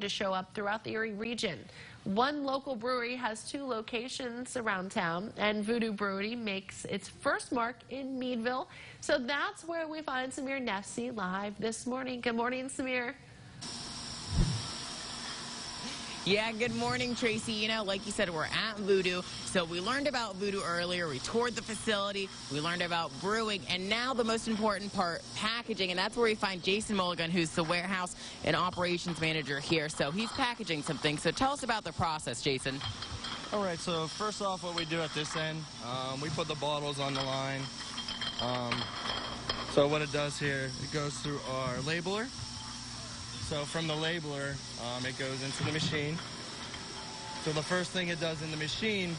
to show up throughout the Erie region. One local brewery has 2 locations around town, and Voodoo Brewery makes its first mark in Meadville. So that's where we find Samiar Nefzi live this morning. Good morning, Samiar. Yeah, good morning, Tracy. You know, like you said, we're at Voodoo. So we learned about Voodoo earlier. We toured the facility. We learned about brewing. And now the most important part, packaging. And that's where we find Jason Mulligan, who's the warehouse and operations manager here. So he's packaging something. So tell us about the process, Jason. All right, so first off, what we do at this end, we put the bottles on the line. So what it does here, it goes through our labeler. So from the labeler, it goes into the machine. So the first thing it does in the machine,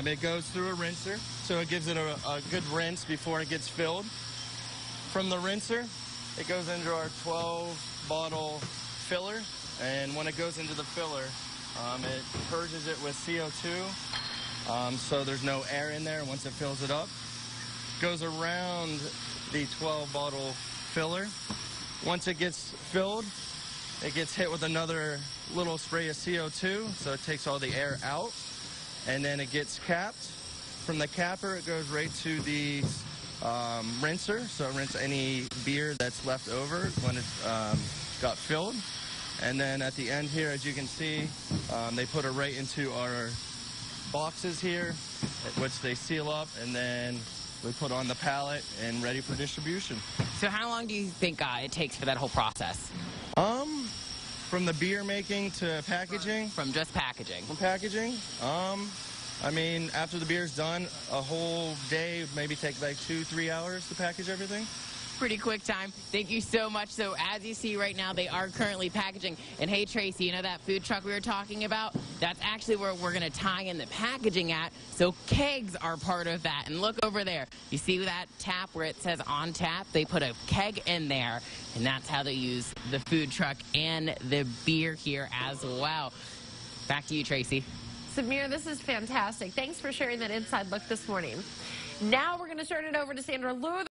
it goes through a rinser. So it gives it a good rinse before it gets filled. From the rinser, it goes into our 12-bottle filler. And when it goes into the filler, it purges it with CO2. So there's no air in there once it fills it up. Goes around the 12-bottle filler. Once it gets filled, it gets hit with another little spray of CO2, so it takes all the air out, and then it gets capped. From the capper, it goes right to the rinser, so rinse any beer that's left over when it's got filled. And then at the end here, as you can see, they put it right into our boxes here, which they seal up, and then we put on the pallet and ready for distribution. So how long do you think it takes for that whole process? From the beer making to packaging? From just packaging. From packaging? I mean, after the beer's done, a whole day, maybe take like 2-3 hours to package everything. Pretty quick time. Thank you so much. So as you see right now, they are currently packaging. And hey, Tracy, you know that food truck we were talking about? That's actually where we're going to tie in the packaging at. So kegs are part of that. And look over there. You see that tap where it says on tap? They put a keg in there. And that's how they use the food truck and the beer here as well. Back to you, Tracy. Samiar, this is fantastic. Thanks for sharing that inside look this morning. Now we're going to turn it over to Sandra Lou.